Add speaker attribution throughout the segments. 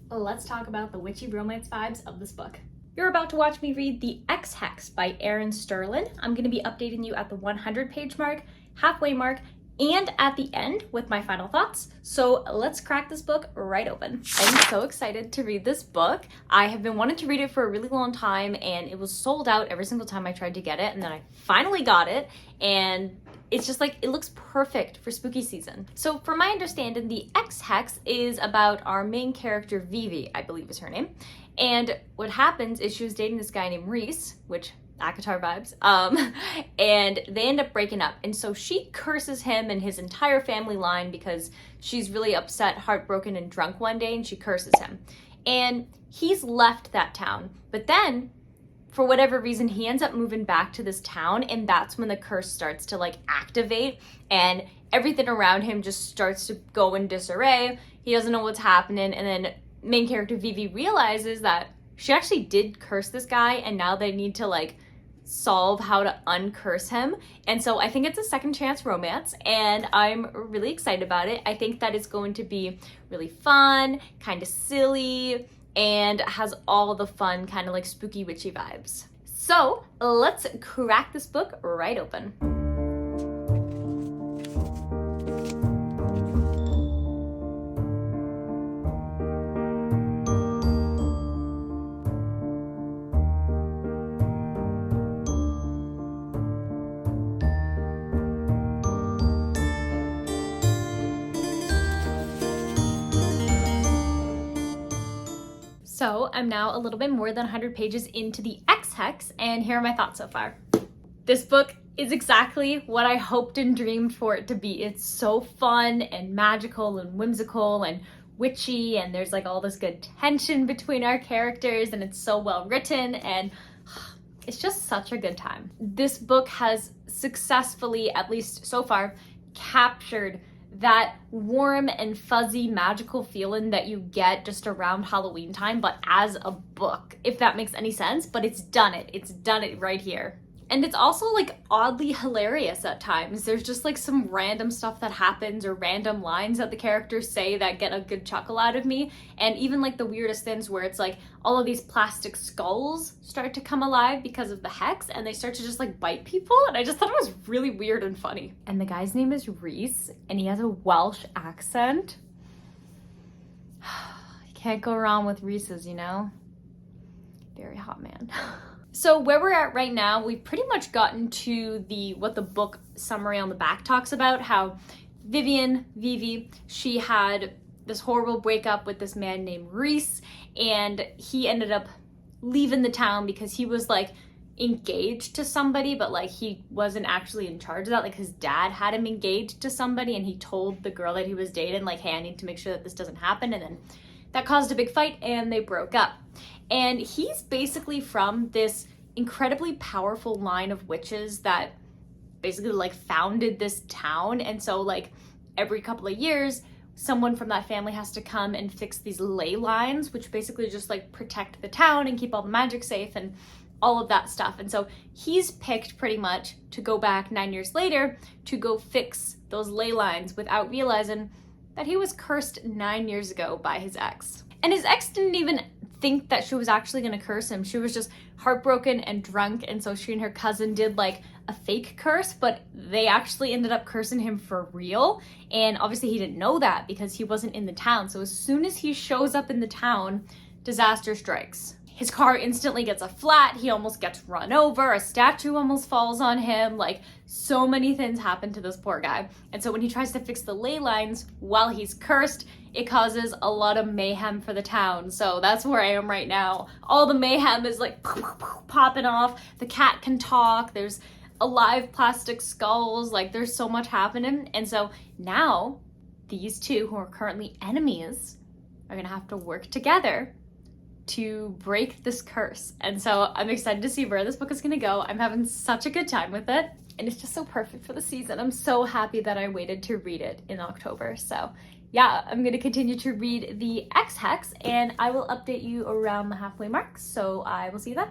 Speaker 1: let's talk about the witchy romance vibes of this book. You're about to watch me read the Ex Hex by Erin Sterlin. I'm going to be updating you at the 100-page mark, halfway mark, and at the end with my final thoughts. So let's crack this book right open. I'm so excited to read this book. I have been wanting to read it for a really long time, and it was sold out every single time I tried to get it, and then I finally got it, and it's just like, it looks perfect for spooky season. So from my understanding, the Ex Hex is about our main character, Vivi, I believe is her name. And what happens is she was dating this guy named Rhys, which Akatar vibes, and they end up breaking up. And so she curses him and his entire family line because she's really upset, heartbroken, and drunk one day, and she curses him. And he's left that town. But then, for whatever reason, he ends up moving back to this town, and that's when the curse starts to like activate, and everything around him just starts to go in disarray. He doesn't know what's happening, and then main character Vivi realizes that she actually did curse this guy, and now they need to like solve how to uncurse him. And so I think it's a second chance romance, and I'm really excited about it. I think that it's going to be really fun, kind of silly, and has all the fun kind of like spooky witchy vibes. So let's crack this book right open. So I'm now a little bit more than 100 pages into the Ex Hex, and here are my thoughts so far. This book is exactly what I hoped and dreamed for it to be. It's so fun and magical and whimsical and witchy, and there's like all this good tension between our characters, and it's so well written, and it's just such a good time. This book has successfully, at least so far, captured that warm and fuzzy magical feeling that you get just around Halloween time, but as a book, if that makes any sense. But it's done it right here. And it's also like oddly hilarious at times. There's just like some random stuff that happens, or random lines that the characters say that get a good chuckle out of me. And even like the weirdest things where it's like all of these plastic skulls start to come alive because of the hex, and they start to just like bite people. And I just thought it was really weird and funny. And the guy's name is Rhys, and he has a Welsh accent. You can't go wrong with Rhys's, you know? Very hot man. So where we're at right now, we've pretty much gotten to what the book summary on the back talks about, how Vivi, she had this horrible breakup with this man named Rhys, and he ended up leaving the town because he was like engaged to somebody, but like he wasn't actually in charge of that. Like his dad had him engaged to somebody, and he told the girl that he was dating, like, hey, I need to make sure that this doesn't happen. And then that caused a big fight, and they broke up. And he's basically from this incredibly powerful line of witches that basically like founded this town. And so like every couple of years, someone from that family has to come and fix these ley lines, which basically just like protect the town and keep all the magic safe and all of that stuff. And so he's picked pretty much to go back 9 years later to go fix those ley lines without realizing that he was cursed 9 years ago by his ex. And his ex didn't even think that she was actually gonna curse him. She was just heartbroken and drunk, and so she and her cousin did like a fake curse, but they actually ended up cursing him for real. And obviously he didn't know that because he wasn't in the town. So as soon as he shows up in the town, disaster strikes. His car instantly gets a flat, he almost gets run over, a statue almost falls on him, like so many things happen to this poor guy. And so when he tries to fix the ley lines while he's cursed, it causes a lot of mayhem for the town. So that's where I am right now. All the mayhem is like popping off, the cat can talk, there's alive plastic skulls, like there's so much happening. And so now these two, who are currently enemies, are gonna have to work together to break this curse. And so I'm excited to see where this book is gonna go. I'm having such a good time with it, and it's just so perfect for the season. I'm so happy that I waited to read it in October. So yeah, I'm gonna continue to read the Ex Hex, and I will update you around the halfway mark. So I will see you then.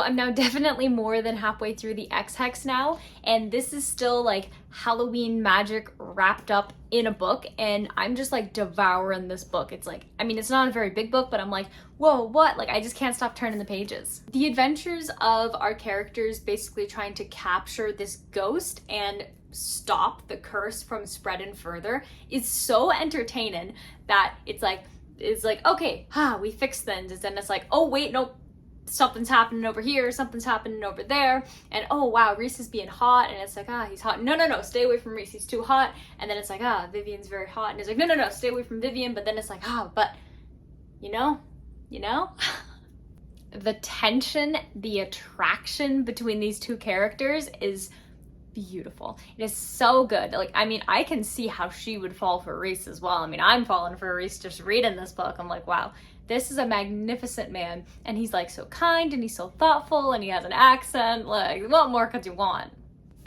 Speaker 1: I'm now definitely more than halfway through the Ex Hex now, and this is still like Halloween magic wrapped up in a book, and I'm just like devouring this book. It's like, I mean, it's not a very big book, but I'm like, whoa, what? Like, I just can't stop turning the pages. The adventures of our characters basically trying to capture this ghost and stop the curse from spreading further is so entertaining that it's like, okay, we fixed things, and it's like, oh wait, nope, something's happening over here, something's happening over there, and oh wow, Rhys is being hot, and it's like, he's hot, no, stay away from Rhys, he's too hot, and then it's like, Vivienne's very hot, and it's like, no, stay away from Vivienne, but then it's like, but, you know? The tension, the attraction between these two characters is beautiful. It is so good. Like, I mean, I can see how she would fall for Rhys as well. I mean, I'm falling for Rhys just reading this book. I'm like, wow, this is a magnificent man, and he's like so kind, and he's so thoughtful, and he has an accent. Like, what more could you want?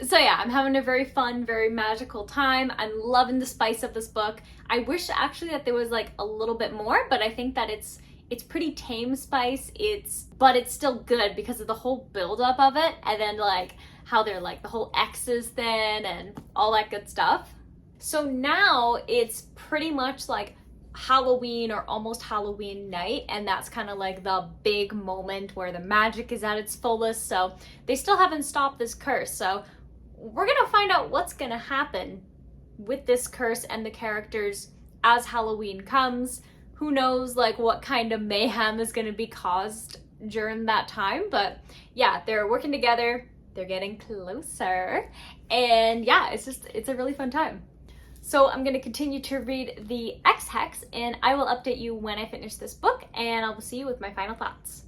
Speaker 1: So yeah, I'm having a very fun, very magical time. I'm loving the spice of this book. I wish actually that there was like a little bit more, but I think that it's pretty tame spice. But it's still good because of the whole buildup of it, and then like how they're like the whole X's then and all that good stuff. So now it's pretty much like Halloween or almost Halloween night, and that's kind of like the big moment where the magic is at its fullest. So they still haven't stopped this curse. So we're gonna find out what's gonna happen with this curse and the characters as Halloween comes. Who knows like what kind of mayhem is gonna be caused during that time, but yeah, they're working together, they're getting closer, and yeah, it's a really fun time. So I'm going to continue to read the Ex Hex, and I will update you when I finish this book, and I will see you with my final thoughts.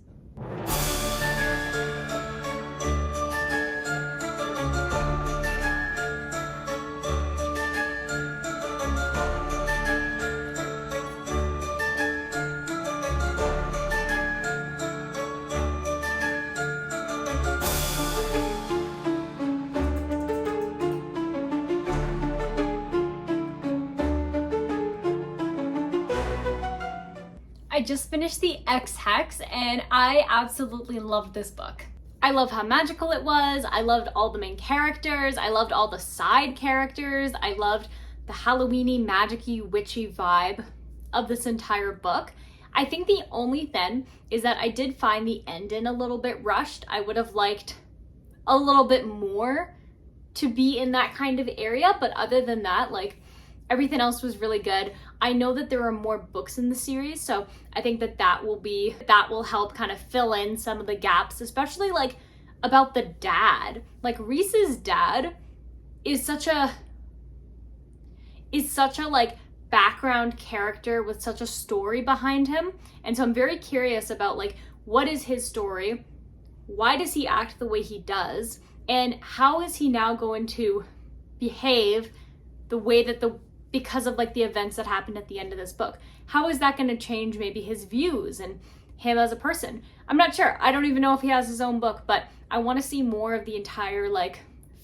Speaker 1: I just finished the Ex Hex, and I absolutely loved this book. I love how magical it was. I loved all the main characters. I loved all the side characters. I loved the Halloweeny, magic-y, witchy vibe of this entire book. I think the only thing is that I did find the ending a little bit rushed. I would have liked a little bit more to be in that kind of area, but other than that, like, everything else was really good. I know that there are more books in the series, so I think that will help kind of fill in some of the gaps, especially like about the dad. Like, Rhys's dad is such a like background character with such a story behind him. And so I'm very curious about like, what is his story? Why does he act the way he does? And how is he now going to behave the way that because of like the events that happened at the end of this book? How is that going to change maybe his views and him as a person? I'm not sure. I don't even know if he has his own book, but I want to see more of the entire like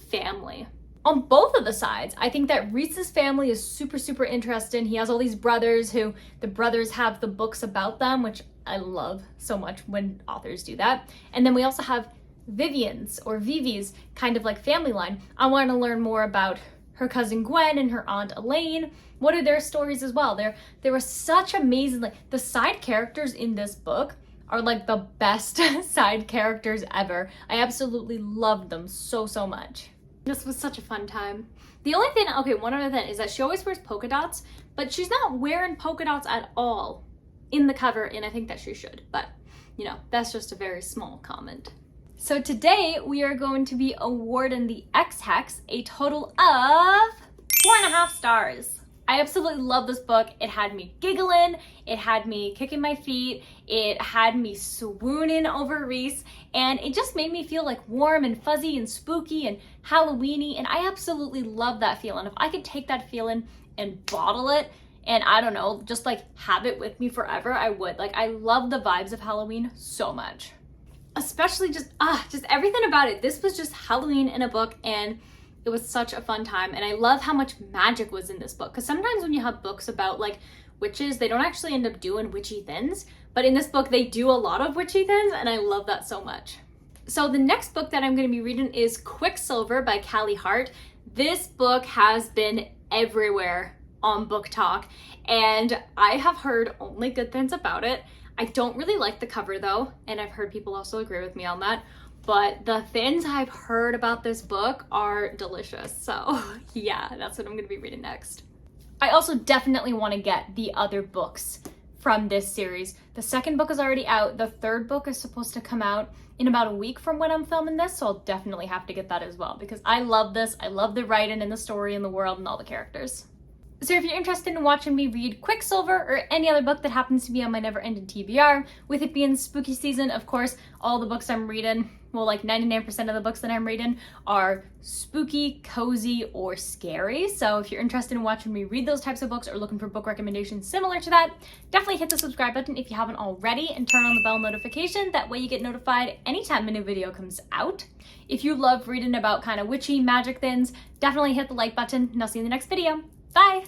Speaker 1: family. On both of the sides, I think that Rhys's family is super, super interesting. He has all these brothers who the brothers have the books about them, which I love so much when authors do that. And then we also have Vivienne's or Vivi's kind of like family line. I want to learn more about her cousin Gwen and her aunt Elaine. What are their stories as well? There were such amazing, like, the side characters in this book are like the best side characters ever. I absolutely loved them so, so much. This was such a fun time. The only thing, okay, one other thing is that she always wears polka dots, but she's not wearing polka dots at all in the cover, and I think that she should, but you know, that's just a very small comment. So today we are going to be awarding the Ex Hex a total of 4.5 stars. I absolutely love this book. It had me giggling, it had me kicking my feet, it had me swooning over Rhys, and it just made me feel like warm and fuzzy and spooky and Halloweeny, and I absolutely love that feeling. If I could take that feeling and bottle it and I don't know, just like have it with me forever, I would. Like, I love the vibes of Halloween so much. Especially just everything about it. This was just Halloween in a book, and it was such a fun time. And I love how much magic was in this book, because sometimes when you have books about like witches, they don't actually end up doing witchy things, but in this book they do a lot of witchy things, and I love that so much. So the next book that I'm going to be reading is Quicksilver by Callie Hart. This book has been everywhere on BookTok, and I have heard only good things about it. I don't really like the cover though, and I've heard people also agree with me on that, but the things I've heard about this book are delicious. So yeah, that's what I'm going to be reading next. I also definitely want to get the other books from this series. The second book is already out. The third book is supposed to come out in about a week from when I'm filming this, so I'll definitely have to get that as well because I love this. I love the writing and the story and the world and all the characters. So if you're interested in watching me read Quicksilver or any other book that happens to be on my never-ending TBR, with it being spooky season, of course, all the books I'm reading, well, like 99% of the books that I'm reading are spooky, cozy, or scary. So if you're interested in watching me read those types of books or looking for book recommendations similar to that, definitely hit the subscribe button if you haven't already and turn on the bell notification. That way you get notified anytime a new video comes out. If you love reading about kind of witchy magic things, definitely hit the like button and I'll see you in the next video. Bye!